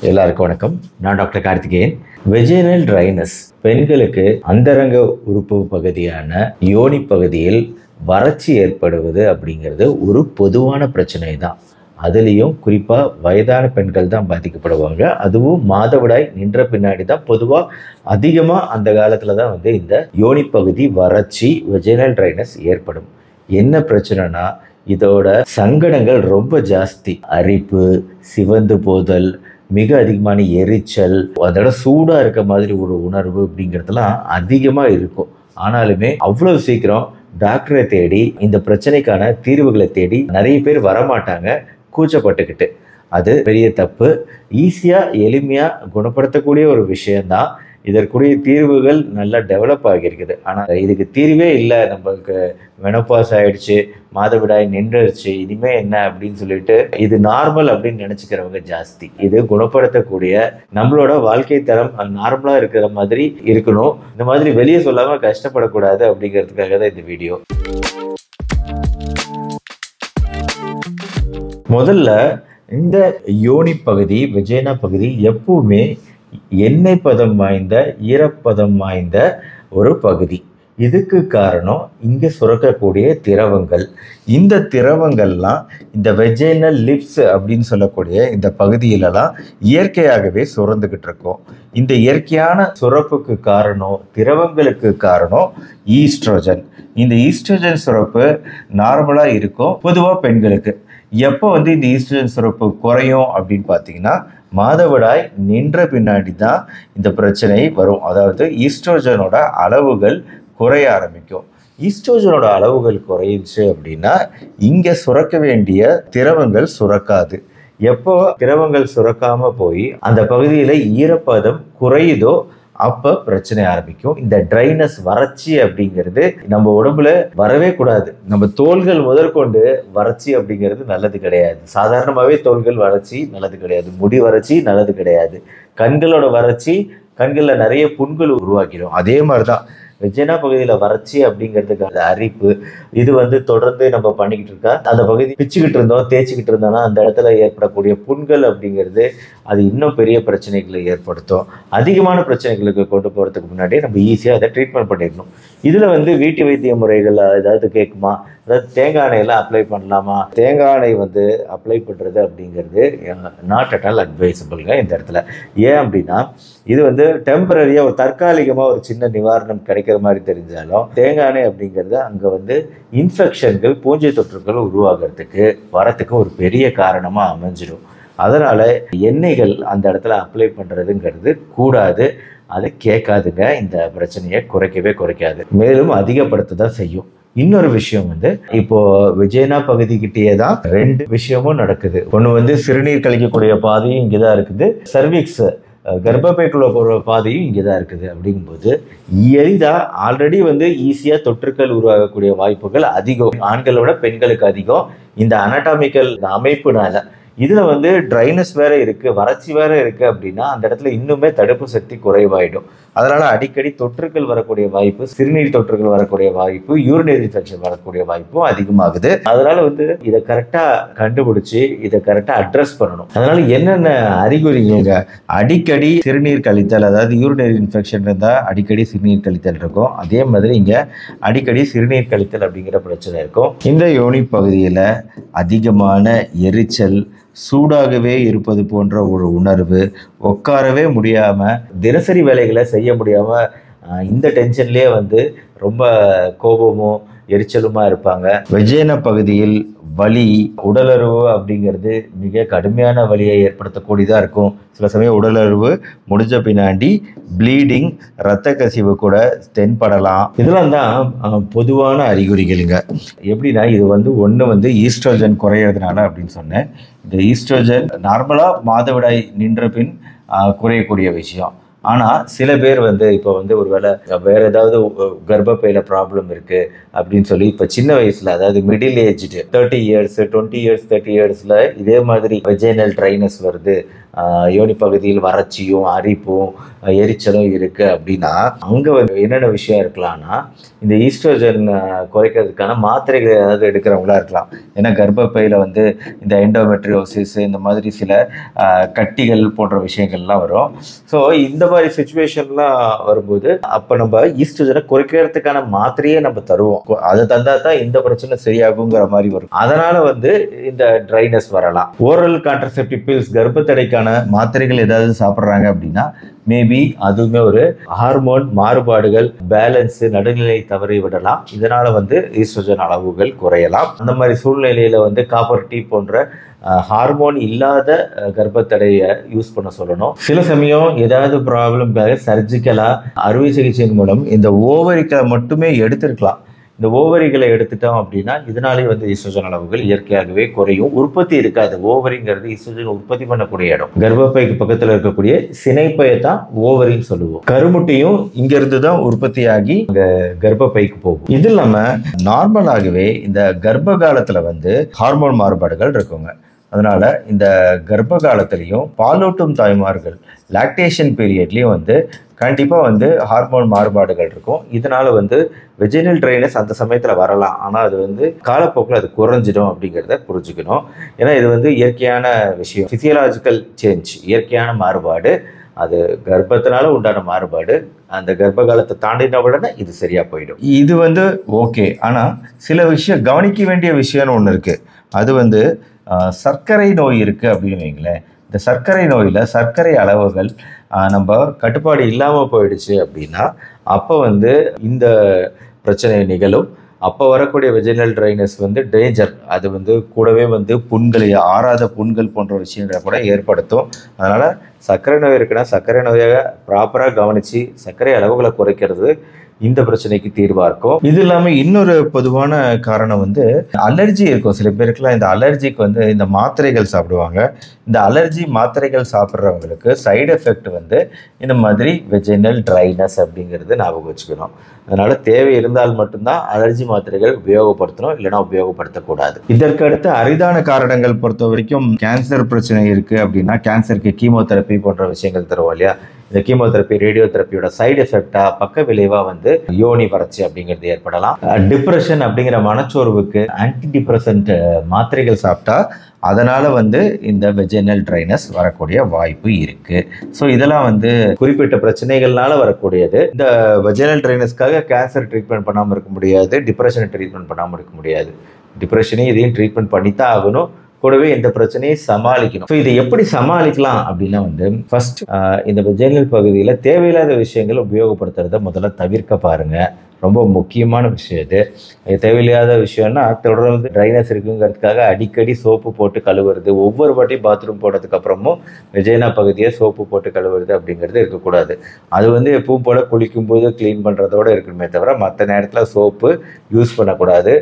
எல்லாருக்கும் வணக்கம். நான் டாக்டர் கார்த்திகேயன். வெஜினல் ட்ரைனஸ் பெண்களுக்கு அந்தரங்க உறுப்பு பகுதியான யோனி பகுதியில் வறட்சி ஏற்படுவது அப்படிங்கிறது ஒரு பொதுவான பிரச்சனை தான். அதுலேயும் குறிப்பாக வயதான பெண்கள் தான் பாதிக்கப்படுவாங்க. அதுவும் மாதவிடாய் நின்ற பின்னாடி தான் பொதுவாக அதிகமாக அந்த காலத்தில் தான் இந்த யோனி பகுதி வறட்சி வெஜினல் ட்ரைனஸ் ஏற்படும். என்ன பிரச்சனைனா இதோட சங்கடங்கள் ரொம்ப ஜாஸ்தி. அரிப்பு, சிவந்து போதல், மிக அதிகமான எரிச்சல், அதோட சூடாக இருக்க மாதிரி ஒரு உணர்வு அப்படிங்கிறதுலாம் அதிகமாக இருக்கும். ஆனாலுமே அவ்வளோ சீக்கிரம் டாக்டரை தேடி இந்த பிரச்சனைக்கான தீர்வுகளை தேடி நிறைய பேர் வரமாட்டாங்க, கூச்சப்பட்டுக்கிட்டு. அது பெரிய தப்பு. ஈஸியாக எளிமையாக குணப்படுத்தக்கூடிய ஒரு விஷயந்தான். இதற்குரிய தீர்வுகள் நல்லா டெவலப் ஆகியிருக்குது. ஆனால் இதுக்கு தீர்வே இல்லை, நம்மளுக்கு மெனோபாஸ் ஆகிடுச்சு, மாதவிடாய் நின்றுடுச்சு, இனிமேல் என்ன அப்படின்னு சொல்லிட்டு இது நார்மல் அப்படின்னு நினச்சிக்கிறவங்க ஜாஸ்தி. இது குணப்படுத்தக்கூடிய நம்மளோட வாழ்க்கை தரம் நார்மலாக இருக்கிற மாதிரி இருக்கணும். இந்த மாதிரி வெளியே சொல்லாமல் கஷ்டப்படக்கூடாது அப்படிங்கிறதுக்காக தான் இந்த வீடியோ. முதல்ல இந்த யோனி பகுதி, வெஜைனா பகுதி எப்பவுமே எண்ணெய் பதம் வாய்ந்த, ஈரப்பதம் வாய்ந்த ஒரு பகுதி. இதுக்கு காரணம் இங்கே சுரக்கக்கூடிய திரவங்கள். இந்த திரவங்கள்லாம் இந்த வெஜைனல் லிப்ஸ் அப்படின்னு சொல்லக்கூடிய இந்த பகுதியிலலாம் இயற்கையாகவே சுரந்துக்கிட்டு இருக்கோம். இந்த இயற்கையான சுரப்புக்கு காரணம், திரவங்களுக்கு காரணம் ஈஸ்ட்ரோஜன். இந்த ஈஸ்ட்ரோஜன் சுரப்பு நார்மலாக இருக்கும் பொதுவாக பெண்களுக்கு. எப்போ இந்த ஈஸ்ட்ரோஜன் சுரப்பு குறையும் அப்படின்னு பார்த்தீங்கன்னா மாதவிடாய் நின்ற பின்னாடி தான் இந்த பிரச்சனை வரும். அதாவது ஈஸ்ட்ரோஜனோட அளவுகள் குறைய ஆரம்பிக்கும். ஈஸ்ட்ரோஜனோட அளவுகள் குறையுச்சு அப்படின்னா இங்கே சுரக்க வேண்டிய திரவங்கள் சுரக்காது. எப்போ திரவங்கள் சுரக்காம போய் அந்த பகுதியில் ஈரப்பதம் குறையுதோ அப்போ பிரச்சனை ஆரம்பிக்கும். இந்த ட்ரைனஸ், வறட்சி அப்படிங்கிறது நம்ம உடம்புல வரவே கூடாது. நம்ம தோள்கள் முதற்கொண்டு வறட்சி அப்படிங்கிறது நல்லது கிடையாது. சாதாரணமாகவே தோள்கள் வறட்சி நல்லது கிடையாது. முடி வறட்சி நல்லது கிடையாது. கண்களோட வறட்சி, கண்களில் நிறைய புண்கள் உருவாக்கிடும். அதே மாதிரி தான் வெஜைனா பகுதியில் வறட்சி அப்படிங்கிறதுக்கு அந்த அரிப்பு, இது தொடர்ந்து நம்ம பண்ணிக்கிட்டு இருக்கா. அந்த பகுதி பிச்சுக்கிட்டு இருந்தோம், தேய்ச்சிக்கிட்டு இருந்தோம்னா அந்த இடத்துல ஏற்படக்கூடிய புண்கள் அப்படிங்கிறது அது இன்னும் பெரிய பிரச்சனைகளை ஏற்படுத்தும். அதிகமான பிரச்சனைகளுக்கு கொண்டு போகிறதுக்கு முன்னாடி நம்ம ஈஸியாக அதை ட்ரீட்மெண்ட் பண்ணிடணும். இதில் வீட்டு வைத்திய முறைகள் ஏதாவது கேட்குமா? அதாவது தேங்காய் எண்ணெயெல்லாம் அப்ளை பண்ணலாமா? தேங்காய் எண்ணெய் அப்ளை பண்ணுறது அப்படிங்கிறது நாட் அட் ஆல் அட்வைசபிள்ங்க இந்த இடத்துல. ஏன் அப்படின்னா இது டெம்பரரியாக ஒரு தற்காலிகமாக ஒரு சின்ன நிவாரணம் கிடைக்கிற மாதிரி தெரிஞ்சாலும் தேங்காய் எண்ணெய் அப்படிங்கிறது அங்கே இன்ஃபெக்ஷன்கள், பூஞ்சை தொற்றுகள் உருவாகிறதுக்கு வரத்துக்கு ஒரு பெரிய காரணமாக அமைஞ்சிடும். அதனால் எண்ணெய்கள் அந்த இடத்துல அப்ளை பண்ணுறதுங்கிறது கூடாது. அதை கேட்காதுங்க. இந்த பிரச்சனையை குறைக்காது, மேலும் அதிகப்படுத்த தான் செய்யும். இன்னொரு விஷயம் இப்போ வெஜைனா பகுதிக்கிட்டேயே தான் ரெண்டு விஷயமும் நடக்குது. ஒன்று சிறுநீர் கழிக்கக்கூடிய பாதையும் இங்கே தான் இருக்குது, சர்விக்ஸ் கர்ப்பப்பைக்குள்ள போகிற பாதையும் இங்கே தான் இருக்குது. அப்படிங்கும்போது எளிதாக ஆல்ரெடி ஈஸியாக தொற்றுக்கள் உருவாகக்கூடிய வாய்ப்புகள் அதிகம், ஆண்களோட பெண்களுக்கு அதிகம். இந்த அனாட்டாமிக்கல் அமைப்புனால இதில் ட்ரைனஸ் வேறு இருக்குது, வறட்சி வேறு இருக்குது அப்படின்னா அந்த இடத்துல இன்னுமே தடுப்பு சக்தி குறைவாயிடும். அதனால் அடிக்கடி தொற்றுகள் வரக்கூடிய வாய்ப்பு, சிறுநீர் தொற்றுகள் வரக்கூடிய வாய்ப்பு, யூரினரி இன்ஃபெக்ஷன் வரக்கூடிய வாய்ப்பும் அதிகமாகுது. அதனால் இதை கரெக்டாக கண்டுபிடிச்சி இதை கரெக்டாக அட்ரஸ் பண்ணணும். அதனால் என்னென்ன அறிகுறிங்க? அடிக்கடி சிறுநீர் கழித்தல், அதாவது யூரினரி இன்ஃபெக்ஷன் இருந்தால் அடிக்கடி சிறுநீர் கழித்தல் இருக்கும். அதே மாதிரி இங்கே அடிக்கடி சிறுநீர் கழித்தல் அப்படிங்கிற பிரச்சனை இருக்கும். இந்த யோனி பகுதியில் அதிகமான எரிச்சல், சூடாகவே இருப்பது போன்ற ஒரு உணர்வு, உட்காரவே முடியாமல், தினசரி வேலைகளை செய்ய முடியாமல், இந்த டென்ஷன்லேயே ரொம்ப கோபமும் எரிச்சலுமாக இருப்பாங்க. வெஜைனா பகுதியில் வலி, உடலுறவு அப்படிங்கிறது மிக கடுமையான வலியை ஏற்படுத்தக்கூடியதாக இருக்கும். சில சமயம் உடலுறவு முடிஞ்ச பின்னாடி ப்ளீடிங், இரத்த கசிவு கூட தென்படலாம். இதெல்லாம் தான் பொதுவான அறிகுறிகளுங்க. எப்படின்னா இது ஒன்று ஈஸ்ட்ரோஜன் குறையிறதுனால அப்படின்னு சொன்னேன். இந்த ஈஸ்ட்ரோஜன் நார்மலாக மாதவிடாய் நின்ற பின் குறையக்கூடிய விஷயம். ஆனால் சில பேர் இப்போ ஒரு வேளை வேறு ஏதாவது கர்ப்பப்பையில் ப்ராப்ளம் இருக்குது அப்படின்னு சொல்லி இப்போ சின்ன வயசில், அதாவது மிடில் ஏஜ்டு 30 இயர்ஸ் 20 இயர்ஸ் 30 இயர்ஸில் இதே மாதிரி வெஜைனல் ட்ரைனஸ் வருது யோனி பகுதியில் வறட்சியும் அரிப்பும் எரிச்சலும் இருக்குது அப்படின்னா அங்கே வந்து என்னென்ன விஷயம் இருக்கலாம்னா இந்த ஈஸ்ட்ரோஜன் குறைக்கிறதுக்கான மாத்திரைகள் ஏதாவது எடுக்கிறவங்களா இருக்கலாம். ஏன்னா கர்ப்பப்பையில் வந்து இந்த எண்டோமெட்ரியோசிஸ் இந்த மாதிரி சில கட்டிகள் போன்ற விஷயங்கள்லாம் வரும். ஸோ இந்த மாதிரி சுச்சுவேஷன்லாம் வரும்போது அப்போ நம்ம ஈஸ்ட்ரோஜனை குறைக்கிறதுக்கான மாத்திரையே நம்ம தருவோம். அதை தந்தா தான் இந்த பிரச்சனை சரியாகுங்கிற மாதிரி வரும். அதனால வந்து இந்த ட்ரைனஸ் வரலாம். ஓரல் கான்ட்ரசெப்டிவ் பில்ஸ் கர்ப்பத்தடைக்கான மாத்திரைகள் ஏதாவது சாப்பிட்றாங்க அப்படின்னா மேபி அதுவுமே ஒரு ஹார்மோன் மாறுபாடுகள் பேலன்ஸ் நடுநிலை தவறி விடலாம். இதனால வந்து ஈஸ்ட்ரோஜன் அளவுகள் குறையலாம். அந்த மாதிரி சூழ்நிலையில வந்து காப்பர் டீ போன்ற ஹார்மோன் இல்லாத கர்ப்பத்தடையை யூஸ் பண்ண சொல்லணும். சில சமயம் ஏதாவது ப்ராப்ளம்காக சர்ஜிக்கலா அறுவை சிகிச்சையின் மூலம் இந்த ஓவரிகளை மட்டுமே எடுத்திருக்கலாம். இந்த ஓவரிகளை எடுத்துட்டோம் அப்படின்னா இதனாலே வந்து ஈஸ்ட்ரோஜன் அளவுகள் இயற்கையாகவே குறையும். உற்பத்தி இருக்காது. ஓவரிங்கிறது ஈஸ்ட்ரோஜன் உற்பத்தி பண்ணக்கூடிய இடம். கர்ப்பப்பைக்கு பக்கத்தில் இருக்கக்கூடிய சினைப்பையை தான் ஓவரின்னு சொல்லுவோம். கருமுட்டையும் இங்கிருந்து தான் உற்பத்தியாகி கர்ப்பப்பைக்கு போகும். இது இல்லாம நார்மலாகவே இந்த கர்ப்ப காலத்துல வந்து ஹார்மோன் மாறுபாடுகள் இருக்குங்க. அதனால இந்த கர்ப்ப காலத்திலையும் பாலூட்டும் தாய்மார்கள் லாக்டேஷன் பீரியட்லேயும் வந்து கண்டிப்பாக வந்து ஹார்மோன் மாறுபாடுகள் இருக்கும். இதனால வந்து வெஜினல் ட்ரைனஸ் அந்த சமயத்தில் வரலாம். ஆனால் அது வந்து காலப்போக்கில் அது குறைஞ்சிடும் அப்படிங்கிறத புரிஞ்சுக்கணும். ஏன்னா இது வந்து இயற்கையான விஷயம், ஃபிசியலாஜிக்கல் சேஞ்ச், இயற்கையான மாறுபாடு. அது கர்ப்பத்தினால உண்டான மாறுபாடு. அந்த கர்ப்ப காலத்தை தாண்டின உடனே இது சரியாக போயிடும். இது வந்து ஓகே. ஆனால் சில விஷயம் கவனிக்க வேண்டிய விஷயம்னு ஒன்று இருக்குது. அது வந்து சர்க்கரை நோய் இருக்குது அப்படின்னு வைங்களேன். இந்த சர்க்கரை நோயில் சர்க்கரை அளவுகள் நம்ம கட்டுப்பாடு இல்லாமல் போயிடுச்சு அப்படின்னா அப்போ வந்து இந்த பிரச்சனை நிகழும். அப்போ வரக்கூடிய வெஜினல் ட்ரைனஸ் வந்து டேஞ்சர். அது வந்து கூடவே வந்து புண்கள், ஆறாத புண்கள் போன்ற விஷயங்களை கூட ஏற்படுத்தும். அதனால் சர்க்கரை நோய் இருக்குன்னா சர்க்கரை நோயை ப்ராப்பராக கவனித்து சர்க்கரை அளவுகளை குறைக்கிறது இந்த பிரச்சனைக்கு தீர்வாக இருக்கும். இது இல்லாமல் இன்னொரு பொதுவான காரணம் வந்து அலர்ஜி இருக்கும். சில பேருக்குலாம் இந்த அலர்ஜிக்கு வந்து இந்த மாத்திரைகள் சாப்பிடுவாங்க. இந்த அலர்ஜி மாத்திரைகள் சாப்பிட்றவங்களுக்கு சைடு எஃபெக்ட் வந்து இந்த மாதிரி வெஜினல் ட்ரைனஸ் அப்படிங்கிறது ஞாபகம் வச்சுக்கணும். அதனால் தேவை இருந்தால் மட்டும்தான் அலர்ஜி மாத்திரைகள் உபயோகப்படுத்தணும், இல்லைனா உபயோகப்படுத்தக்கூடாது. இதற்கு அடுத்து அரிதான காரணங்கள் பொறுத்த வரைக்கும் கேன்சர் பிரச்சனை இருக்குது அப்படின்னா கேன்சருக்கு கீமோதெரப்பி போன்ற விஷயங்கள் தருவோம் இல்லையா. இந்த கீமோதெரப்பி ரேடியோ தெரப்பியோட சைடு எஃபெக்டா பக்க விளைவா வந்து யோனி வறட்சி அப்படிங்கிறது ஏற்படலாம். டிப்ரெஷன் அப்படிங்கிற மனச்சோர்வுக்கு ஆன்டி டிப்ரெசன்ட் மாத்திரைகள் சாப்பிட்டா அதனால வந்து இந்த வெஜினல் ட்ரைனஸ் வரக்கூடிய வாய்ப்பு இருக்கு. ஸோ இதெல்லாம் வந்து குறிப்பிட்ட பிரச்சனைகள்னால வரக்கூடியது. இந்த வெஜினல் ட்ரைனஸ்க்காக கேன்சர் ட்ரீட்மெண்ட் பண்ணாமல் இருக்க முடியாது, டிப்ரெஷனை ட்ரீட்மெண்ட் பண்ணாமல் இருக்க முடியாது. டிப்ரெஷனையும் இதையும் ட்ரீட்மெண்ட் பண்ணித்தான் ஆகணும். கூடவே இந்த பிரச்சனையை சமாளிக்கணும். ஸோ இதை எப்படி சமாளிக்கலாம் அப்படின்னா வந்து ஃபர்ஸ்ட் இந்த வெஜினல் பகுதியில் தேவையில்லாத விஷயங்கள் உபயோகப்படுத்துறத முதல்ல தவிர்க்க பாருங்க. ரொம்ப முக்கியமான விஷயம் இது. தேவையில்லாத விஷயம்னா தொடர்ந்து ட்ரைனஸ் இருக்குங்கிறதுக்காக அடிக்கடி சோப்பு போட்டு கழுவுறது, ஒவ்வொரு வாட்டியும் பாத்ரூம் போனதுக்கு அப்புறமும் வெஜைனா பகுதியை சோப்பு போட்டு கழுவுறது அப்படிங்கிறது இருக்கக்கூடாது. அது வந்து எப்பவும் போல குளிக்கும் போது க்ளீன் பண்ணுறதோட இருக்கணுமே தவிர மற்ற நேரத்தில் சோப்பு யூஸ் பண்ணக்கூடாது.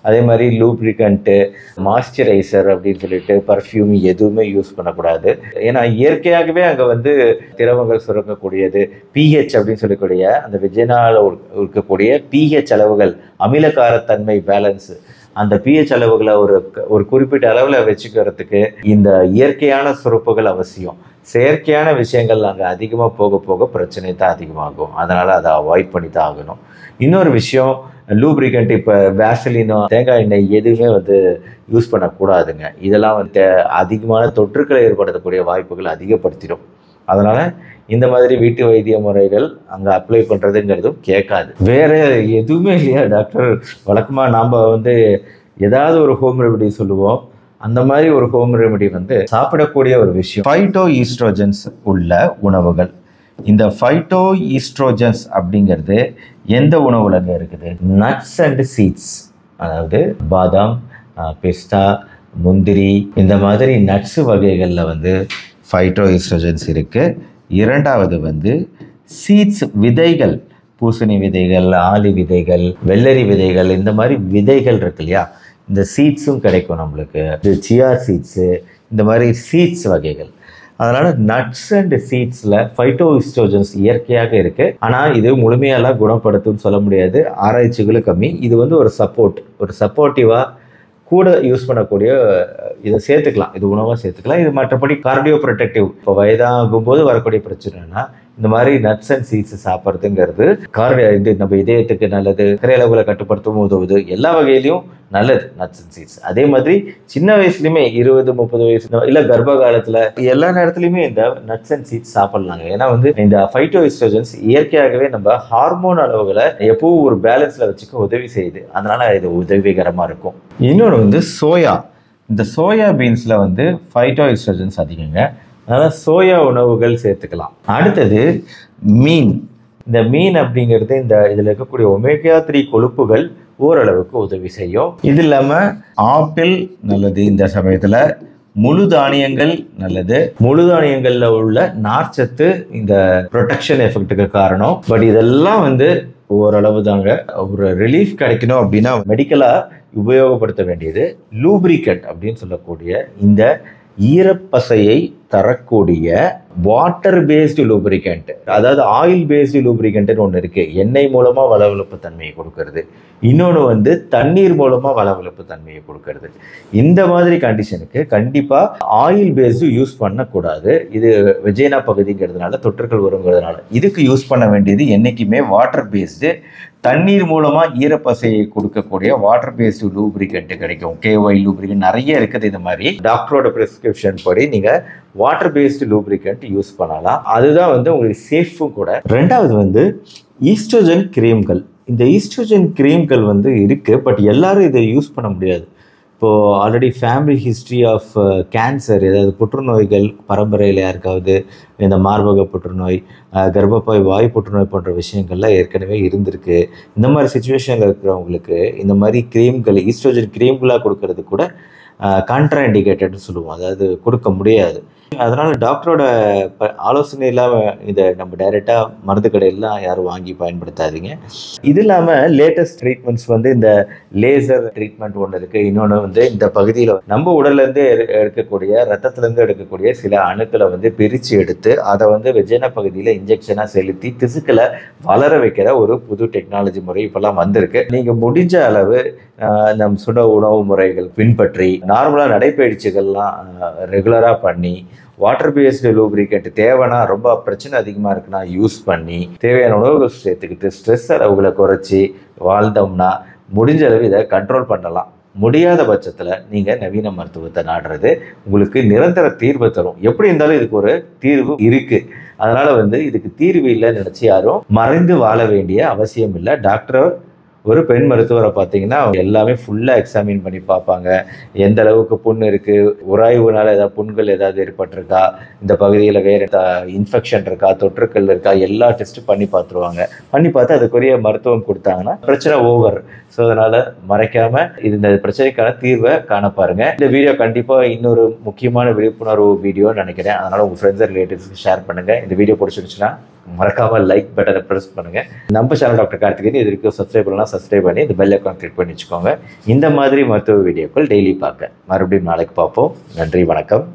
அதே மாதிரி லூப்ரிகண்ட்டு, மாய்ஸ்சரைசர் அப்படின்னு சொல்லிட்டு பர்ஃப்யூம் எதுவுமே யூஸ் பண்ணக்கூடாது. ஏன்னா இயற்கையாகவே அங்கே வந்து திரவங்கள் சுரக்கக்கூடியது பிஹெச் அப்படின்னு சொல்லக்கூடிய அந்த வெஜினால இருக்கக்கூடிய பிஹெச் அளவுகள், அமிலகாரத்தன்மை பேலன்ஸு, அந்த பிஹெச் அளவுகளை ஒரு குறிப்பிட்ட அளவில் வச்சுக்கிறதுக்கு இந்த இயற்கையான சுரப்புகள் அவசியம். செயற்கையான விஷயங்கள் அங்கே அதிகமாக போக போக பிரச்சனை தான் அதிகமாகும். அதனால் அதை அவாய்ட் பண்ணி தான் ஆகணும். இன்னொரு விஷயம், லூப்ரிகண்ட் இப்போ வேசலினோ தேங்காய் எண்ணெய் எதுவுமே வந்து யூஸ் பண்ணக்கூடாதுங்க. இதெல்லாம் வந்து அதிகமான தொற்றுக்களை ஏற்படுத்தக்கூடிய வாய்ப்புகள் அதிகப்படுத்திடும். அதனால் இந்த மாதிரி வீட்டு வைத்திய முறைகள் அங்கே அப்ளை பண்ணுறதுங்கிறதும் கேட்காது. வேறு எதுவுமே இல்லையா டாக்டர், வழக்கமாக நாம் வந்து ஏதாவது ஒரு ஹோம் ரெமெடி சொல்லுவோம். அந்த மாதிரி ஒரு ஹோம் ரெமெடி வந்து சாப்பிடக்கூடிய ஒரு விஷயம் ஃபைட்டோ ஈஸ்ட்ரோஜன்ஸ் உள்ள உணவுகள். இந்த ஃபைட்டோ ஈஸ்ட்ரோஜன்ஸ் அப்படிங்கிறது எந்த உணவுலங்க இருக்குது? நட்ஸ் அண்ட் சீட்ஸ், அதாவது பாதாம், பிஸ்தா, முந்திரி, இந்த மாதிரி நட்ஸு வகைகளில் வந்து ஃபைட்டோ ஈஸ்ட்ரோஜன்ஸ் இருக்குது. இரண்டாவது வந்து சீட்ஸ், விதைகள், பூசணி விதைகள், ஆளி விதைகள், வெள்ளரி விதைகள், இந்த மாதிரி விதைகள் இருக்கு இல்லையா, இந்த சீட்ஸும் கிடைக்கும் நம்மளுக்கு. இது சியா சீட்ஸு, இந்த மாதிரி சீட்ஸ் வகைகள். அதனால் நட்ஸ் அண்ட் சீட்ஸில் ஃபைட்டோ ஈஸ்ட்ரோஜன்ஸ் இயற்கையாக இருக்குது. ஆனால் இது முழுமையெல்லாம் குணப்படுத்தும்னு சொல்ல முடியாது. ஆராய்ச்சிகளும் கம்மி. இது வந்து ஒரு சப்போர்ட்டிவாக கூட யூஸ் பண்ணக்கூடிய இதை சேர்த்துக்கலாம், இது உணவாக சேர்த்துக்கலாம். இது மற்றபடி கார்டியோ ப்ரொடெக்டிவ், இப்போ வயதாகும் போது வரக்கூடிய பிரச்சனைனா இந்த மாதிரி நட்ஸ் அண்ட் சீட்ஸ் சாப்பிட்றதுங்கிறது இது நம்ம இதயத்துக்கு நல்லது, சர்க்கரை அளவுகளை கட்டுப்படுத்தவும் உதவுது, எல்லா வகையிலையும் நல்லது நட்ஸ் அண்ட் சீட்ஸ். அதே மாதிரி சின்ன வயசுலையுமே 20-30 வயசு இல்லை கர்ப்ப காலத்தில் எல்லா நேரத்துலையுமே இந்த நட்ஸ் அண்ட் சீட்ஸ் சாப்பிட்லாங்க. ஏன்னா இந்த ஃபைட்டோஎஸ்ட்ரோஜன்ஸ் இயற்கையாகவே நம்ம ஹார்மோன் அளவுகளை எப்பவும் ஒரு பேலன்ஸில் வச்சுக்க உதவி செய்யுது. அதனால இது உதவிகரமாக இருக்கும். இன்னொன்று சோயா. இந்த சோயா பீன்ஸில் ஃபைட்டோஎஸ்ட்ரோஜன்ஸ் அதிகங்க. அதனால் சோயா உணவுகள் சேர்த்துக்கலாம். அடுத்தது மீன். இந்த மீன் அப்படிங்கிறது இதில் இருக்கக்கூடிய ஒமேகா 3 கொழுப்புகள் ஓரளவுக்கு உதவி செய்யும். இது இல்லாமல் ஆப்பிள் நல்லது. இந்த சமயத்தில் முழு தானியங்கள் நல்லது. முழு தானியங்களில் உள்ள நார்ச்சத்து இந்த ப்ரொடெக்ஷன் எஃபெக்ட்டுக்கு காரணம். பட் இதெல்லாம் ஓரளவு தாங்க. ஒரு ரிலீஃப் கிடைக்கணும் அப்படின்னா மெடிக்கலாக உபயோகப்படுத்த வேண்டியது லூப்ரிகண்ட் அப்படின்னு சொல்லக்கூடிய இந்த ஈரப்பசையை தரக்கூடிய வாட்டர் பேஸ்டு லூப்ரிகண்ட், அதாவது ஆயில் பேஸ்டு லூப்ரிகண்ட்னு ஒன்று இருக்கு. எண்ணெய் மூலமா வளவளப்பு தன்மையை கொடுக்கறது, இன்னொன்று தண்ணீர் மூலமா வளவளப்பு தன்மையை கொடுக்கறது. இந்த மாதிரி கண்டிஷனுக்கு கண்டிப்பா ஆயில் பேஸ்டு யூஸ் பண்ணக்கூடாது. இது வெஜைனா பகுதிங்கிறதுனால தொற்றுகள் வருங்கிறதுனால இதுக்கு யூஸ் பண்ண வேண்டியது என்னைக்குமே வாட்டர் பேஸ்டு, தண்ணீர் மூலமா ஈரப்பசையை கொடுக்கக்கூடிய வாட்டர் பேஸ்டு லூப்ரிகண்ட் கிடைக்கும். KY லூப்ரிகண்ட் நிறைய இருக்குது. இந்த மாதிரி டாக்டரோட பிரிஸ்கிரிப்ஷன் படி நீங்க வாட்டர் பேஸ்டு லூப்ரிகண்ட் யூஸ் பண்ணலாம். அதுதான் உங்களுக்கு சேஃபும் கூட. ரெண்டாவது ஈஸ்ட்ரோஜன் கிரீம்கள். இந்த ஈஸ்ட்ரோஜன் கிரீம்கள் இருக்கு, பட் எல்லாரும் இதை யூஸ் பண்ண முடியாது. இப்போது already family history of cancer, ஏதாவது புற்றுநோய்கள் பரம்பரையில் யாருக்காவது இந்த மார்பக புற்றுநோய், கர்ப்பப்பை வாய் புற்றுநோய் போன்ற விஷயங்கள்லாம் ஏற்கனவே இருந்திருக்கு. இந்த மாதிரி சுச்சுவேஷனில் இருக்கிறவங்களுக்கு இந்த மாதிரி கிரீம்கள், ஈஸ்ட்ரோஜன் கிரீம்களாக கொடுக்கறது கூட கான்ட்ரா இண்டிகேட்டட்னு சொல்லுவோம், அதாவது கொடுக்க முடியாது. அதனால் டாக்டரோட ஆலோசனை இல்லாமல் இதை நம்ம டைரெக்டாக மருந்து கடையிலாம் யாரும் வாங்கி பயன்படுத்தாதீங்க. இது இல்லாமல் லேட்டஸ்ட் ட்ரீட்மெண்ட்ஸ் இந்த லேசர் ட்ரீட்மெண்ட் ஒன்று இருக்குது. இன்னொன்று இந்த பகுதியில் நம்ம உடல்லேருந்து எடுக்கக்கூடிய ரத்தத்துலேருந்து எடுக்கக்கூடிய சில அணுக்களை பிரித்து எடுத்து அதை வெஜைனா பகுதியில் இன்ஜெக்ஷனாக செலுத்தி திசுக்களை வளர வைக்கிற ஒரு புது டெக்னாலஜி முறை இப்போல்லாம் வந்திருக்கு. நீங்கள் முடிஞ்ச அளவு நம் உணவு முறைகள் பின்பற்றி நார்மலாக நடைப்பயிற்சிகள்லாம் ரெகுலராக பண்ணி வாட்டர் பேஸ்டு லூப்ரிகண்ட் தேவைன்னா, ரொம்ப பிரச்சனை அதிகமாக இருக்குன்னா யூஸ் பண்ணி தேவையான உணவுகள் சேர்த்துக்கிட்டு ஸ்ட்ரெஸ் அளவுகளை குறைச்சி வாழ்ந்தோம்னா முடிஞ்ச அளவு இதை கண்ட்ரோல் பண்ணலாம். முடியாத பட்சத்தில் நீங்கள் நவீன மருத்துவத்தை நாடுறது உங்களுக்கு நிரந்தர தீர்வை தரும். எப்படி இருந்தாலும் இதுக்கு ஒரு தீர்வு இருக்குது. அதனால் இதுக்கு தீர்வு இல்லைன்னு நினச்சி யாரும் மறைந்து வாழ வேண்டிய அவசியம் இல்லை. டாக்டர் ஒரு பெண் மருத்துவரை பார்த்தீங்கன்னா எல்லாமே ஃபுல்லாக எக்ஸாமின் பண்ணி பார்ப்பாங்க. எந்த அளவுக்கு புண்ணு இருக்குது, உராய்வுனால ஏதாவது புண்கள் ஏதாவது ஏற்பட்டிருக்கா, இந்த பகுதியில் வேறு இன்ஃபெக்ஷன் இருக்கா, தொற்றுக்கள் இருக்கா, எல்லா டெஸ்ட்டும் பண்ணி பார்த்துருவாங்க. பண்ணி பார்த்து அதுக்குரிய மருத்துவம் கொடுத்தாங்கன்னா பிரச்சனை ஓவர். ஸோ அதனால் மறைக்காமல் இந்த பிரச்சனைக்கான தீர்வை காண பாருங்கள். இந்த வீடியோ கண்டிப்பாக இன்னொரு முக்கியமான விழிப்புணர்வு வீடியோன்னு நினைக்கிறேன். அதனால் உங்கள் ஃப்ரெண்ட்ஸ் அண்ட் ரிலேட்டிவ்ஸ்க்கு ஷேர் பண்ணுங்கள். இந்த வீடியோ பிடிச்சிருந்துச்சுன்னா மறக்காமல் லைக் பட்டனை ப்ரெஸ் பண்ணுங்கள். நம்ம சேனல் டாக்டர் கார்த்திகேயன் இது வரைக்கும் சப்ஸ்கிரைப் பண்ணலாம், சப்ஸ்கிரைப் பண்ணி இந்த பெல் ஐக்கான் கிளிக் பண்ணி வச்சுக்கோங்க. இந்த மாதிரி மருத்துவ வீடியோக்கள் டெய்லி பார்க்க மறுபடியும் நாளைக்கு பார்ப்போம். நன்றி, வணக்கம்.